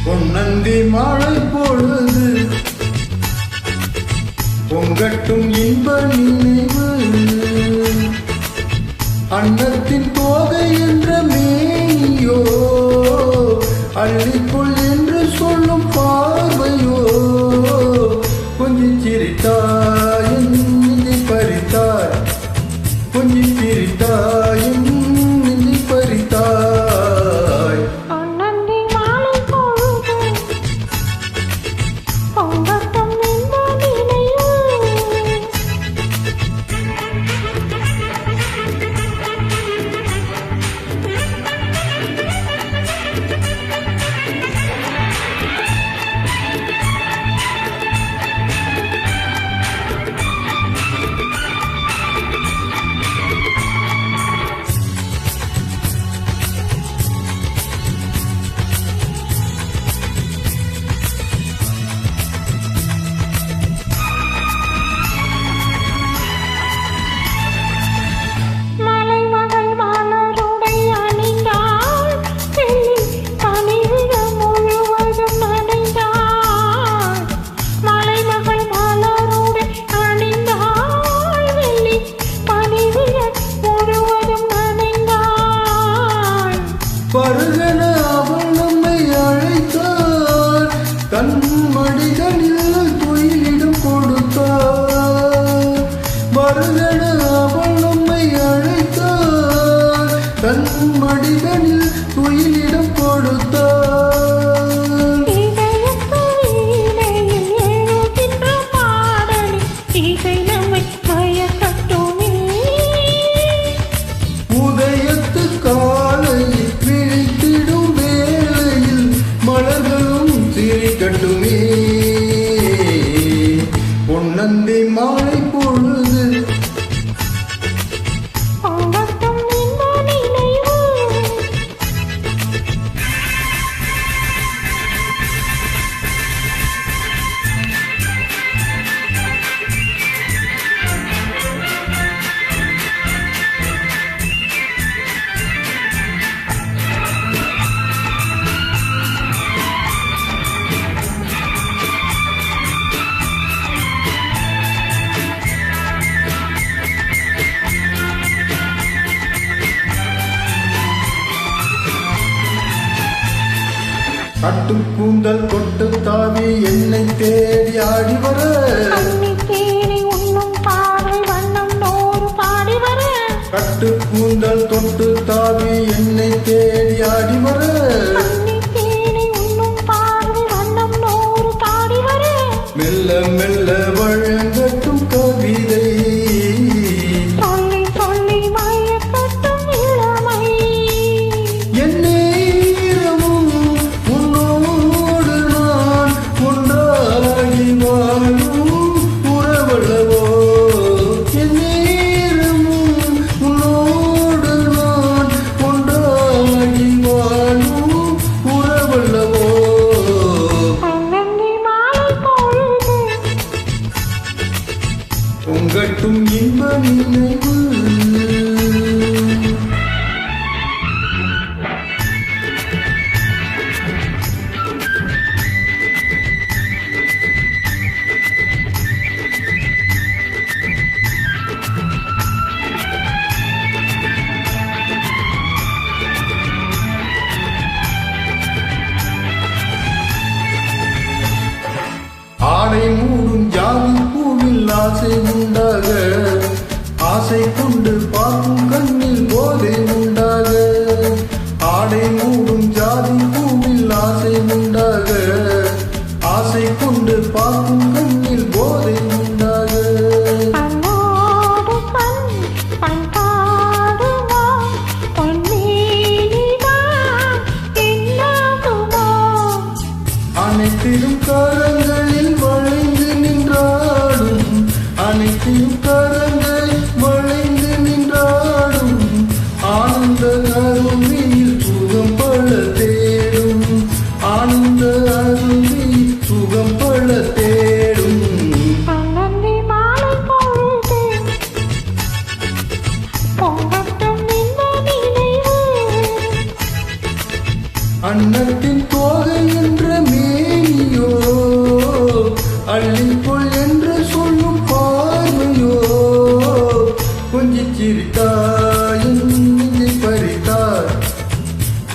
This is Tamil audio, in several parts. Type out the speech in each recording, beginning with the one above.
பொன்னந்தி மாலை பொழுது பொங்கட்டும் இன்ப நினைவு அன்னத்தின் தோகை என்ற மேனியோ அள்ளிக்குள் என்று சொல்லும் பார்வையோ கொஞ்சம் சிரித்தாய் நெஞ்சை பறித்தாய் கொஞ்சம் சிரித்தாய் நெஞ்சை பறித்தாய் பொன்னந்தி மாலை பொழுது பொங்கட்டும் இன்ப நினைவு பருகன அவள் நம்மை அழைத்தார் தன் மடிதனில் துயிலிடம் கொடுத்தார் பருகன அவள் நம்மை அழைத்தார் தன் மடிதனில் துயிலிடம் கொடுத்தார் உதயத்து காலையில் விழித்திடும் வேளையில் மலர்களும் சிரிக்கட்டுமே பொன்னந்தி மாலை பொழுது கட்டு கூந்தல் கொட்டு தாவி என்னை தேடி ஆடி வர கட்டு கூந்தல் தொட்டு தாவி என்னை தேடி ஆடி வர மெல்ல மெல்ல வழங்கட்டும் கவிதை பொங்கட்டும் இன்ப நினைவு ஆடை மூடும் ஜாதி பூவில் ஆசை உண்டாக ஆசை கொண்டு பார்க்கும் கண்ணில் போதை உண்டாக ஆடை மூடும் ஜாதி பூவில் ஆசை உண்டாக ஆசை கொண்டு பார்க்கும் கண்ணில் போதை உண்டாக அனைத்திலும் கரங்களில் வளைந்து நின்றாடும் அனைத்திலும் கரங்களில் வளைந்து நின்றாடும் ஆனந்த அருவியில் சுகம் பல தேடும் ஆனந்த அருவியில் சுகம் பல தேடும் அன்னத்தின் தோகை என்ற மேனியோ அள்ளிக்கொள் என்று சொல்லும் பார்வையோ கொஞ்சி சிரித்தாய் நெஞ்சை பறித்தாய்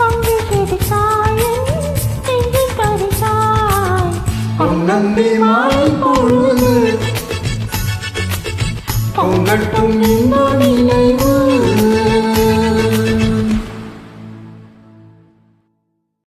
அங்கு சிரித்தாய் நெஞ்சை பறித்தாய் பொன்னந்தி மாலை பொழுது பொங்கட்டும் இன்ப